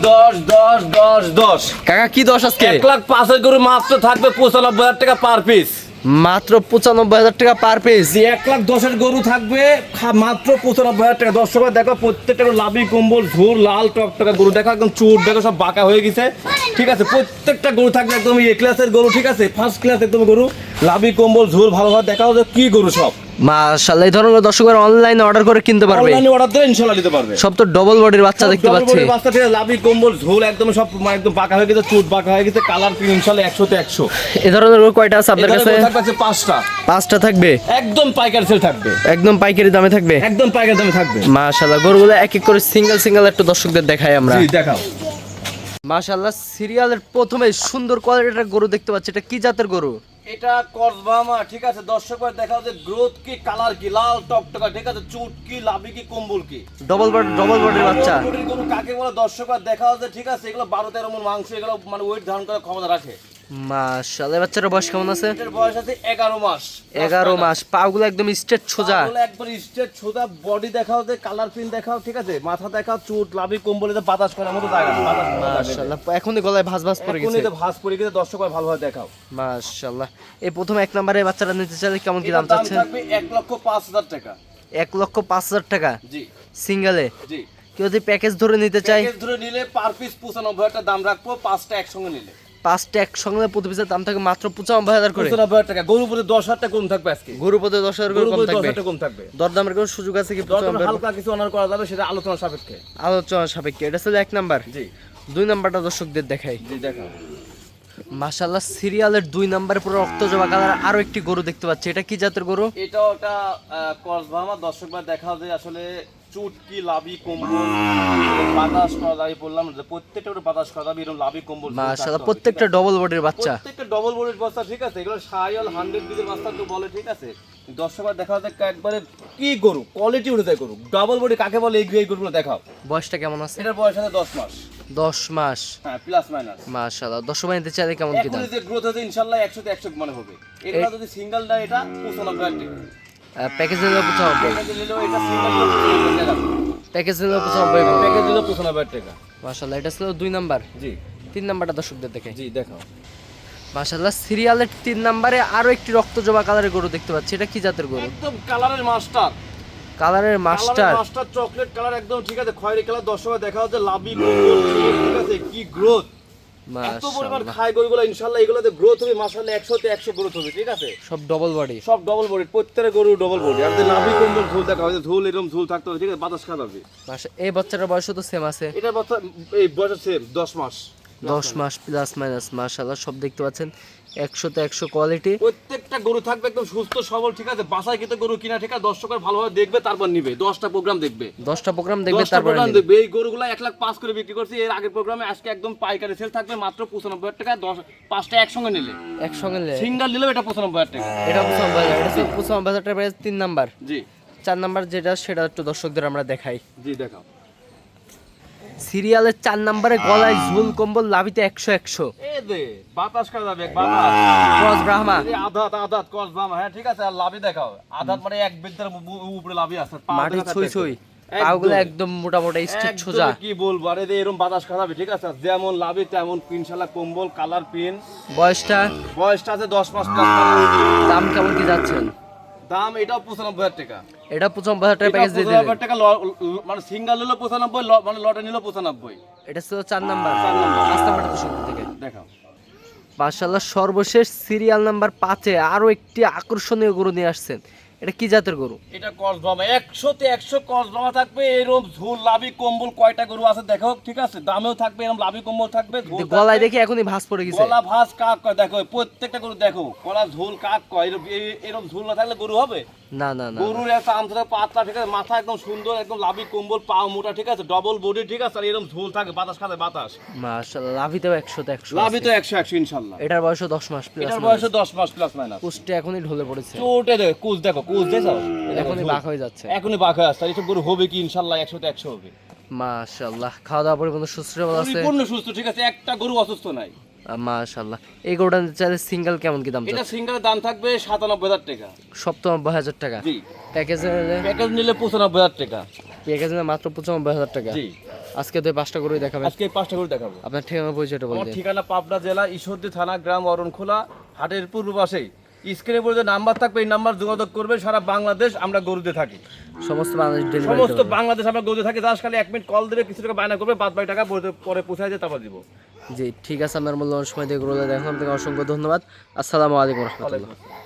10 কাকা কি 10 আজকে? 1,05,000 গরু মাত্র থাকবে 95,000 টাকা পার পিস। মাত্র 95,000 টাকা পার পিস। 1,10,000 গরু থাকবে মাত্র 95,000 টাকা। দর্শক দেখো প্রত্যেকটা গরু লাভি কম্বল ঝোর লাল টকটকা গরু দেখো, একদম চুট দেখো সব বাঁকা হয়ে গেছে, ঠিক আছে। প্রত্যেকটা গরু থাকবে একদম এ ক্লাসের গরু, ঠিক আছে, ফার্স্ট ক্লাস একদম গরু, লাভি কম্বল ঝোর ভালোভাবে দেখাও যে কি গরু সব। মাশাআল্লাহ, এই ধরনের দর্শকরা অনলাইনে অর্ডার করে কিনতে পারবে, অনলাইনে অর্ডার দিলে ইনশাআল্লাহ নিতে পারবে। সব তো ডবল বডির বাচ্চা দেখতে পাচ্ছি। ডবল বডির বাচ্চা, ঠিক আছে, লাভি কম্বল ঝোল একদম সব একদম বাঁকা হয়ে গেছে, চুট বাঁকা হয়ে গেছে, কালার প্রিন্ট ইনশাআল্লাহ 100 তে 100। এই ধরনের গরু কয়টা আছে আপনার কাছে? থাকবে 5টা। 5টা থাকবে, একদম পাইকারি সেল থাকবে, একদম পাইকারি দামে থাকবে, একদম পাইকারি দামে থাকবে। মাশাআল্লাহ, গরুগুলো এক এক করে সিঙ্গেল একটু দর্শকদের দেখাই আমরা। জি দেখাও। মাশাআল্লাহ, সিরিয়ালের প্রথমে সুন্দর কোয়ালিটির গরু দেখতে পাচ্ছি। এটা কি জাতের গরু? এটা কসবামা, ঠিক আছে। দর্শক দেখাও যে গ্রোথ কি, কালার কি, লাল টকটকা, ঠিক আছে, চুট কি, লাভি কি, কম্বল কি, ডবল বডির বাচ্চা। গরু কাকে বলে দর্শক দেখাও যে, ঠিক আছে, এগুলো 12-13 মণ মাংস, এগুলো মানে ওয়েট ধারণ করার ক্ষমতা রাখে। মাশাআল্লাহ, বাচ্চাটার বয়স কেমন আছে? এর বয়স আছে 11 মাস। 11 মাস। পাগুলো একদম স্ট্রেট সোজা, পাগুলো একবার স্ট্রেট সোজা, বডি দেখাও যে, কালার প্রিন্ট দেখাও, ঠিক আছে, মাথা দেখাও, চুট লাভি কম্বলে বাতাস করার মতো জায়গা, বাতাস মাশাআল্লাহ। এখনই গলায় ভাঁজ পড়ে গেছে, এখনই তো ভাঁজ পড়ে গেছে। দর্শক ভালোভাবে দেখাও। মাশাআল্লাহ। এই প্রথম এক নম্বরে বাচ্চাটা নিতে চাইলে কেমন কি দাম দাম চাচ্ছেন? থাকবে 1,05,000 টাকা। 1,05,000 টাকা জি সিঙ্গেলে। জি। কেউ যদি প্যাকেজ ধরে নিতে চায়, প্যাকেজ ধরে নিলে পার পিস 95,000 টাকা দাম রাখবো। 5টা একসঙ্গে নিলে 5টা একসঙ্গে প্রতি পিসের দাম থাকে মাত্র 95,000 করে। 95,000 টাকা। গরু প্রতি 10,000 টাকা কম থাকবে আজকে। গরু প্রতি 10,000 করে গরু কম প্রতি থাকবে। 10,000 টাকা কম থাকবে। দরদামের কোনো সুযোগ আছে কি? দরদাম হালকা কিছু অনার করা যাবে, সেটা আলোচনা সাপেক্ষে। আলোচনা সাপেক্ষে। এটা ছিল 1 নাম্বার। জি 2 নাম্বারটা দর্শকদের দেখাই। জি দেখাও। মাশাআল্লাহ, সিরিয়ালের 2 নাম্বারে পুরো রক্তজবা কালার আরো একটি গরু দেখতে পাচ্ছি। এটা কি জাতের গরু? এটা ওটা কসবামা। দর্শকবার দেখাও যে আসলে চুটকি, লাভি কম্বল, বাতাস করা দাবি বললাম যে প্রত্যেকটা ওটা বাতাস করা দাবি, এরকম লাভি কম্বল। মাশাআল্লাহ, প্রত্যেকটা ডবল বডির বাচ্চা, প্রত্যেকটা ডবল বডির বাচ্চা, ঠিক আছে। এগুলো সাইয়াল 100 বিজের বাচ্চা তো বলে, ঠিক আছে। দর্শকবার দেখাও যে একবারে কি গরু, কোয়ালিটি অনুযায়ী গরু। ডাবল বডি কাকে বলে এই গরুগুলো দেখাও। বয়সটা কেমন আছে? এটার বয়স আছে 10 মাস। 10 মাস। হ্যাঁ, প্লাস মাইনাস। মাশাআল্লাহ, 10 মাস নিতে চাইলে কেমন কি দাম? এখন যে গ্রোথ আছে ইনশাআল্লাহ 100 তে 100 মানে হবে। এটা যদি সিঙ্গেল না, এটা 95,000 টাকা। প্যাকেজ নিলে 95, প্যাকেজ নিলেও এটা সিঙ্গেল নিলেও 95,000 টাকা। প্যাকেজ নিলে 95। প্যাকেজ নিলেও 95,000 টাকা। মাশাআল্লাহ, এটা ছিল 2 নাম্বার। জি 3 নাম্বারটা দর্শকদের দেখে। জি দেখাও। মাশাআল্লাহ, সিরিয়ালের 3 নাম্বারে আরো একটি রক্তজবা কালারের গরু দেখতে পাচ্ছি। এটা কি জাতের গরু? একদম কালারের মাস্টার, কালারের মাস্টার। মাস্টার চকলেট কালার একদম, ঠিক আছে, খয়েরি কালার। দর্শকরা দেখা হচ্ছে লাভি কম্বল, ঠিক আছে, কি গ্রোথ, এত পরিমাণ মাশাআল্লাহ, খায় গরুগুলো। ইনশাআল্লাহ এগুলোতে গ্রোথ হবে মাশাআল্লাহ 100 তে 100 গ্রোথ হবে, ঠিক আছে। সব ডবল বডি, সব ডবল বডি, প্রত্যেকটা গরু ডবল বডি। আর যে লাভি কম্বল ঝোল দেখা হয়, ঝোল এরকম ঝোল থাকতে হবে, ঠিক আছে, বাতাস খাওয়া যাবে। এই বাচ্চাটার বয়সও তো সেম আছে। এটার বাচ্চা এই বয়স সেম 10 মাস। 10 মাস প্লাস মাইনাস। মাশাআল্লাহ, সব দেখতে পাচ্ছেন 100 তে 100 কোয়ালিটি। প্রত্যেকটা গরু থাকবে একদম সুস্থ সবল, ঠিক আছে। বাসায় কিন্তু গরু কিনা, ঠিক আছে, দর্শকরা ভালোভাবে দেখবে, তারপর নিবে। 10টা প্রোগ্রাম দেখবে, 10টা প্রোগ্রাম দেখবে, 10টা তারপর প্রোগ্রাম দেখবে। এই গরুগুলো 1,05,000 করে বিক্রি করছি এর আগের প্রোগ্রামে। আজকে একদম পাইকারি সেল থাকবে মাত্র 95,000 টাকা। 5টা একসঙ্গে নিলে, একসঙ্গে নিলে সিঙ্গেল নিলেও এটা 95,000 টাকা। এটা 95,000। এটা 95,000 টাকা প্রাইস। 3 নাম্বার। জি 4 নাম্বার যেটা, সেটা একটু দর্শকদের আমরা দেখাই। জি দেখাও। সিরিয়ালের 4 নাম্বারে গলায় ঝুল কম্বল, লাভিতে 100 এই দে বাতাস করা যাবে, বাতাস। ক্রস ব্রাহ্মা। এই আধাত কস বাম, হ্যাঁ, ঠিক আছে। আর লাভি দেখাও, আধাত মানে এক বিদ্যার উপরে লাভি আছে, পা মাটি দেখা ছুঁই দেখো। ছুঁই, একদম। পাগুলো একদম মোটা স্ট্রেট একদম সোজা। কি বলবো, আরে এরকম বাতাস খাওয়াবে, ঠিক আছে। যেমন লাভি তেমন ইনশাআল্লাহ কম্বল, কালার পিন। বয়সটা? বয়সটা আছে 10 মাস প্লাস। দাম কেমন কি যাচ্ছেন? দাম এটাও 95,000 টাকা। এটা 95,000 টাকা এটা প্যাকেজ দিয়ে দিলেন। 95,000 টাকা, মানে সিঙ্গেল নিলো 95, মানে লটে নিলো 95। এটা ছিল 4 নাম্বার। 4 নাম্বার। 5 নাম্বারটা তো শুরু থেকে দেখাও। মাশাআল্লাহ, সর্বশেষ সিরিয়াল নাম্বার 5 এ আরো একটি আকর্ষণীয় গরু নিয়ে আসছেন। এটা কি জাতের গরু? এটা কসবামা, 100 তে 100 কসবামা থাকবে। এরকম ঝুল লাভি কম্বল কয়টা গরু আছে দেখো, ঠিক আছে। দামেও থাকবে, এরকম লাভি কম্বল থাকবে। ঝোল গলায় থাকবে। দেখি এখনই ভাঁজ পড়ে গেছে। গলা ভাঁজ কাক কয় দেখো, প্রত্যেকটা গরু দেখো, গলা ঝোল কাক কয়। এরকম ঝোল না থাকলে গরু হবে? না না না। গরুর একটা আমথা পাতলা, ঠিক আছে, মাথা একদম সুন্দর, একদম লাভি কম্বল, পা মোটা, ঠিক আছে, ডবল বডি, ঠিক আছে। আর এরকম ঝোল থাকে, বাতাস খাবে, বাতাস। মাশাআল্লাহ, লাভিতেও 100 তে 100। লাভি তো 100 ইনশাআল্লাহ। এটার বয়সও 10 মাস প্লাস। এটার বয়স 10 মাস প্লাস মাইনাস। কুষ্টি এখনই ঢলে পড়েছে। চোটে দেখো, কুচ দেখো, কুচ দেখো, এখনই বাঁক হয়ে যাচ্ছে। এখনই বাঁক হয়ে আসছে। আর এইসব গরু হবে কি ইনশাআল্লাহ 100 তে 100 হবে। মাশাআল্লাহ, খাওয়া দাওয়া পরিবন্ধ সুস্থ সবল আছে। পরিপূর্ণ সুস্থ, ঠিক আছে, একটা গরু অসুস্থ নাই। মাশাআল্লাহ, এই গরুটা নিতে চাইলে সিঙ্গেল কেমন কি দাম এটা যাচ্ছে? সিঙ্গেলের দাম থাকবে 97,000 টাকা। 97,000 টাকা। জি। প্যাকেজে নিলে? প্যাকেজ নিলে 95,000 টাকা। প্যাকেজে নিলে মাত্র 95,000 টাকা। জি। আজকে তো এই 5টা গরুই দেখাবেন। আজকে এই 5টা গরু দেখাবো। আপনার ঠিকানা পরিচয়টা বলে আমার দিন। ঠিকানা পাবনা জেলা ঈশ্বরদী থানা, গ্রাম অরণখোলা, হাটের পূর্ব পাশেই। স্ক্রিনে পড়ে যে নাম্বার থাকবে এই নাম্বার যোগাযোগ করবে। সারা বাংলাদেশ আমরা গরুতে থাকি, সমস্ত বাংলাদেশ ডেলিভারি সমস্ত বাংলাদেশ আমরা গরুতে থাকি। জাস্ট খালি 1 মিনিট কল দেবে, কিছু টাকা বায়না করবে, বাদ বাকি টাকা পরে পৌঁছায় দিয়ে তারপর দিব। জি ঠিক আছে, আপনার মূল্যবান সময় দিয়ে গরুটা দেখলাম, থেকে অসংখ্য ধন্যবাদ। আসসালামু আলাইকুম রহমতুল্লাহ। ওয়ালাইকুম আসসালাম।